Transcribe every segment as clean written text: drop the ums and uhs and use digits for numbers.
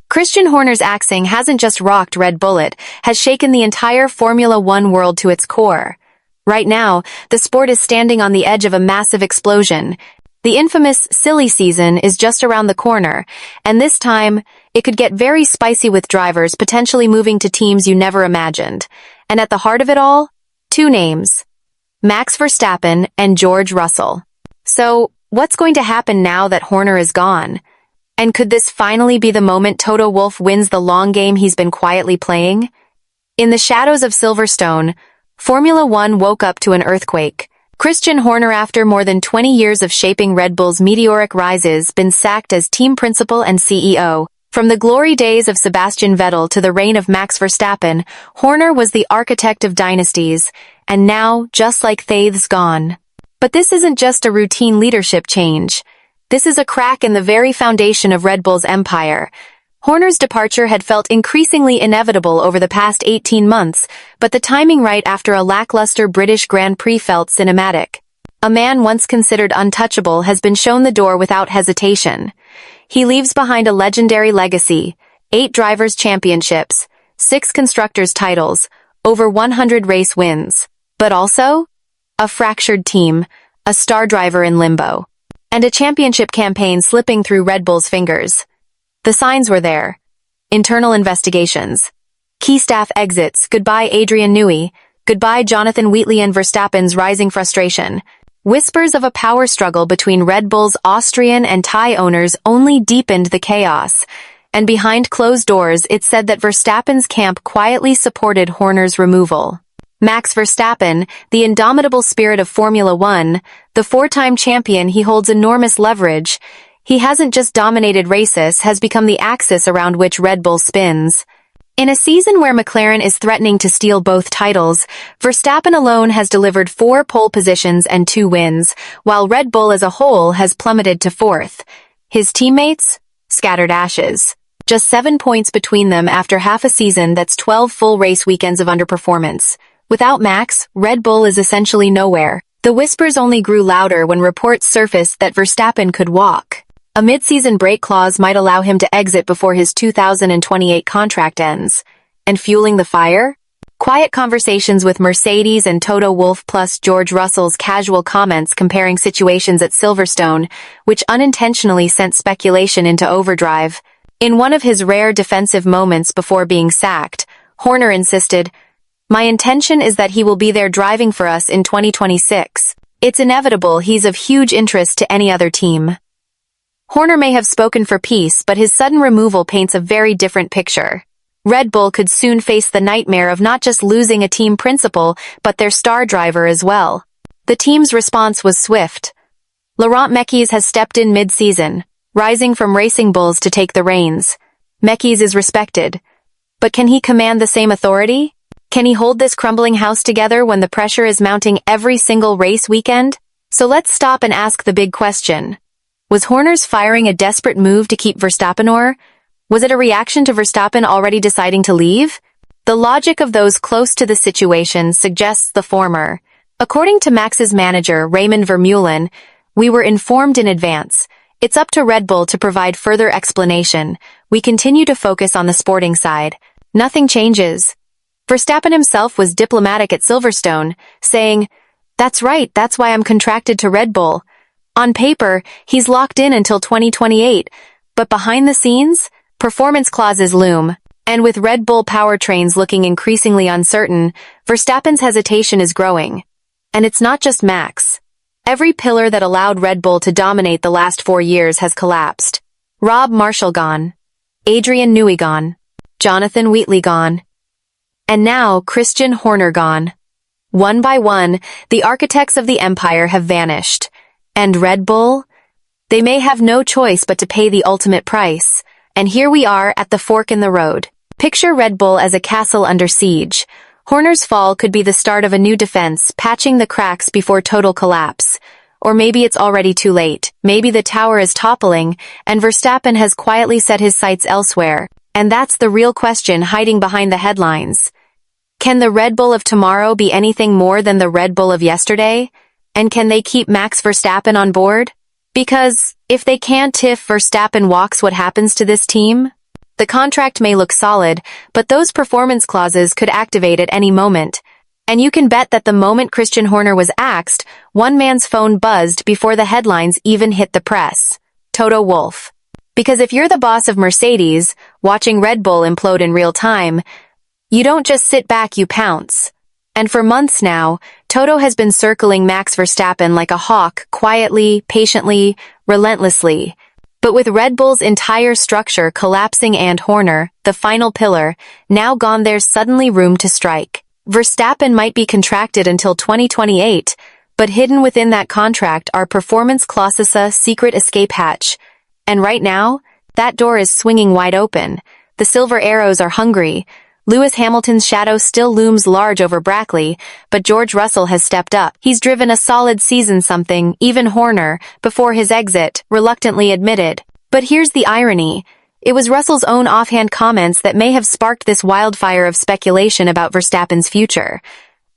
Christian Horner's axing hasn't just rocked Red Bull, it has shaken the entire Formula One world to its core. Right now, the sport is standing on the edge of a massive explosion. The infamous silly season is just around the corner, and this time, it could get very spicy with drivers potentially moving to teams you never imagined. And at the heart of it all, two names: Max Verstappen and George Russell. So, what's going to happen now that Horner is gone? And could this finally be the moment Toto Wolff wins the long game he's been quietly playing? In the shadows of Silverstone, Formula One woke up to an earthquake. Christian Horner, after more than 20 years of shaping Red Bull's meteoric rises, been sacked as team principal and CEO. From the glory days of Sebastian Vettel to the reign of Max Verstappen, Horner was the architect of dynasties, and now, just like Faith's gone. But this isn't just a routine leadership change. This is a crack in the very foundation of Red Bull's empire. Horner's departure had felt increasingly inevitable over the past 18 months, but the timing right after a lackluster British Grand Prix felt cinematic. A man once considered untouchable has been shown the door without hesitation. He leaves behind a legendary legacy: 8 drivers' championships, 6 constructors' titles, over 100 race wins. But also, a fractured team, a star driver in limbo, and a championship campaign slipping through Red Bull's fingers. The signs were there. Internal investigations. Key staff exits. Goodbye Adrian Newey. Goodbye Jonathan Wheatley. And Verstappen's rising frustration. Whispers of a power struggle between Red Bull's Austrian and Thai owners only deepened the chaos. And behind closed doors, it said that Verstappen's camp quietly supported Horner's removal. Max Verstappen, the indomitable spirit of Formula One, the 4-time champion, he holds enormous leverage. He hasn't just dominated races, has become the axis around which Red Bull spins. In a season where McLaren is threatening to steal both titles, Verstappen alone has delivered 4 pole positions and 2 wins, while Red Bull as a whole has plummeted to 4th. His teammates? Scattered ashes. Just 7 points between them after half a season that's 12 full race weekends of underperformance. Without Max, Red Bull is essentially nowhere. The whispers only grew louder when reports surfaced that Verstappen could walk. A mid-season break clause might allow him to exit before his 2028 contract ends. And fueling the fire? Quiet conversations with Mercedes and Toto Wolff, plus George Russell's casual comments comparing situations at Silverstone, which unintentionally sent speculation into overdrive. In one of his rare defensive moments before being sacked, Horner insisted, "My intention is that he will be there driving for us in 2026. It's inevitable he's of huge interest to any other team." Horner may have spoken for peace, but his sudden removal paints a very different picture. Red Bull could soon face the nightmare of not just losing a team principal, but their star driver as well. The team's response was swift. Laurent Mekies has stepped in mid-season, rising from Racing Bulls to take the reins. Mekies is respected. But can he command the same authority? Can he hold this crumbling house together when the pressure is mounting every single race weekend? So let's stop and ask the big question. Was Horner's firing a desperate move to keep Verstappen, or was it a reaction to Verstappen already deciding to leave? The logic of those close to the situation suggests the former. According to Max's manager, Raymond Vermeulen, "We were informed in advance. It's up to Red Bull to provide further explanation. We continue to focus on the sporting side. Nothing changes." Verstappen himself was diplomatic at Silverstone, saying, "That's right, that's why I'm contracted to Red Bull." On paper, he's locked in until 2028, but behind the scenes, performance clauses loom. And with Red Bull powertrains looking increasingly uncertain, Verstappen's hesitation is growing. And it's not just Max. Every pillar that allowed Red Bull to dominate the last 4 years has collapsed. Rob Marshall gone. Adrian Newey gone. Jonathan Wheatley gone. And now Christian Horner gone. One by one, the architects of the empire have vanished. And Red Bull? They may have no choice but to pay the ultimate price. And here we are at the fork in the road. Picture Red Bull as a castle under siege. Horner's fall could be the start of a new defense, patching the cracks before total collapse. Or maybe it's already too late. Maybe the tower is toppling, and Verstappen has quietly set his sights elsewhere. And that's the real question hiding behind the headlines. Can the Red Bull of tomorrow be anything more than the Red Bull of yesterday? And can they keep Max Verstappen on board? Because if they can't, if Verstappen walks, what happens to this team? The contract may look solid, but those performance clauses could activate at any moment. And you can bet that the moment Christian Horner was axed, one man's phone buzzed before the headlines even hit the press. Toto Wolff. Because if you're the boss of Mercedes, watching Red Bull implode in real time, you don't just sit back, you pounce. And for months now, Toto has been circling Max Verstappen like a hawk, quietly, patiently, relentlessly. But with Red Bull's entire structure collapsing and Horner, the final pillar, now gone, there's suddenly room to strike. Verstappen might be contracted until 2028, but hidden within that contract are performance clauses, a secret escape hatch. And right now, that door is swinging wide open. The silver arrows are hungry. Lewis Hamilton's shadow still looms large over Brackley, but George Russell has stepped up. He's driven a solid season, something even Horner, before his exit, reluctantly admitted. But here's the irony. It was Russell's own offhand comments that may have sparked this wildfire of speculation about Verstappen's future.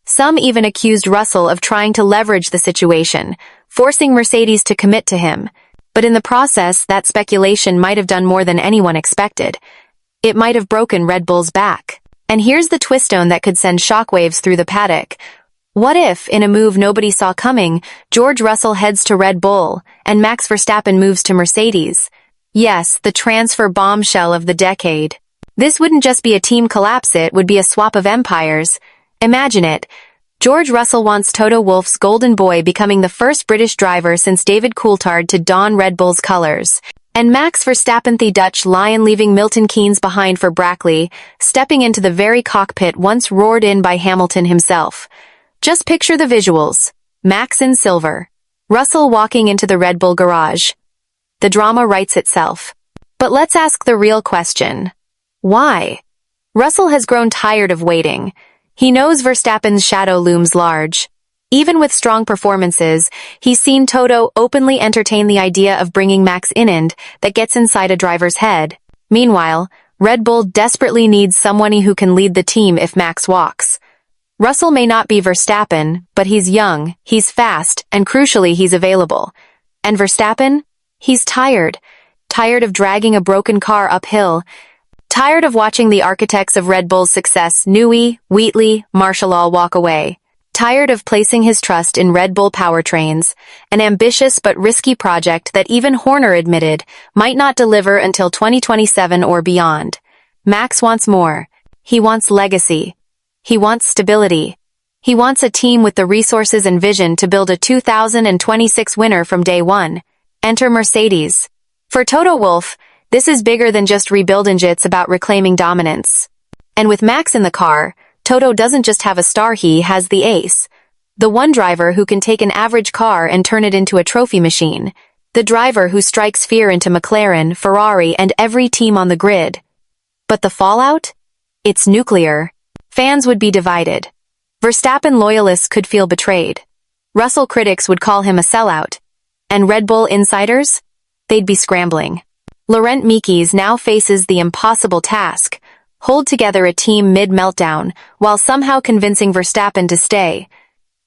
Some even accused Russell of trying to leverage the situation, forcing Mercedes to commit to him. But in the process, that speculation might have done more than anyone expected. It might have broken Red Bull's back. And here's the twistone that could send shockwaves through the paddock. What if, in a move nobody saw coming, George Russell heads to Red Bull, and Max Verstappen moves to Mercedes? Yes, the transfer bombshell of the decade. This wouldn't just be a team collapse, it would be a swap of empires. Imagine it. George Russell wants Toto Wolff's golden boy becoming the first British driver since David Coulthard to don Red Bull's colors. And Max Verstappen, the Dutch lion, leaving Milton Keynes behind for Brackley, stepping into the very cockpit once roared in by Hamilton himself. Just picture the visuals. Max in silver. Russell walking into the Red Bull garage. The drama writes itself. But let's ask the real question. Why? Russell has grown tired of waiting. He knows Verstappen's shadow looms large. Even with strong performances, he's seen Toto openly entertain the idea of bringing Max in that gets inside a driver's head. Meanwhile, Red Bull desperately needs someone who can lead the team if Max walks. Russell may not be Verstappen, but he's young, he's fast, and crucially he's available. And Verstappen? He's tired. Tired of dragging a broken car uphill. Tired of watching the architects of Red Bull's success, Newey, Wheatley, Marshall, all walk away. Tired of placing his trust in Red Bull powertrains, an ambitious but risky project that even Horner admitted might not deliver until 2027 or beyond. Max wants more. He wants legacy. He wants stability. He wants a team with the resources and vision to build a 2026 winner from day one. Enter Mercedes. For Toto Wolff, this is bigger than just rebuilding, it's about reclaiming dominance. And with Max in the car, Toto doesn't just have a star, he has the ace. The one driver who can take an average car and turn it into a trophy machine. The driver who strikes fear into McLaren, Ferrari, and every team on the grid. But the fallout? It's nuclear. Fans would be divided. Verstappen loyalists could feel betrayed. Russell critics would call him a sellout. And Red Bull insiders? They'd be scrambling. Laurent Mekies now faces the impossible task. Hold together a team mid-meltdown, while somehow convincing Verstappen to stay.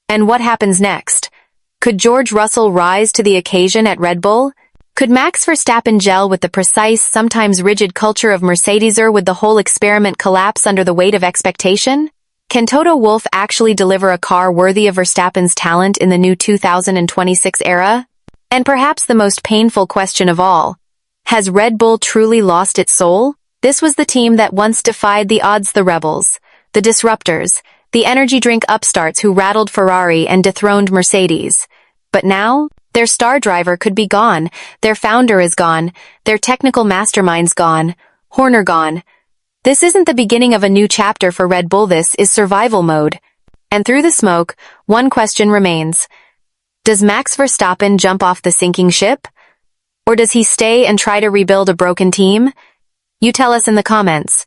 And what happens next? Could George Russell rise to the occasion at Red Bull? Could Max Verstappen gel with the precise, sometimes rigid culture of Mercedes, or would the whole experiment collapse under the weight of expectation? Can Toto Wolff actually deliver a car worthy of Verstappen's talent in the new 2026 era? And perhaps the most painful question of all, has Red Bull truly lost its soul? This was the team that once defied the odds, the rebels, the disruptors, the energy drink upstarts who rattled Ferrari and dethroned Mercedes. But now, their star driver could be gone, their founder is gone, their technical mastermind's gone, Horner gone. This isn't the beginning of a new chapter for Red Bull, this is survival mode. And through the smoke, one question remains. Does Max Verstappen jump off the sinking ship? Or does he stay and try to rebuild a broken team? You tell us in the comments.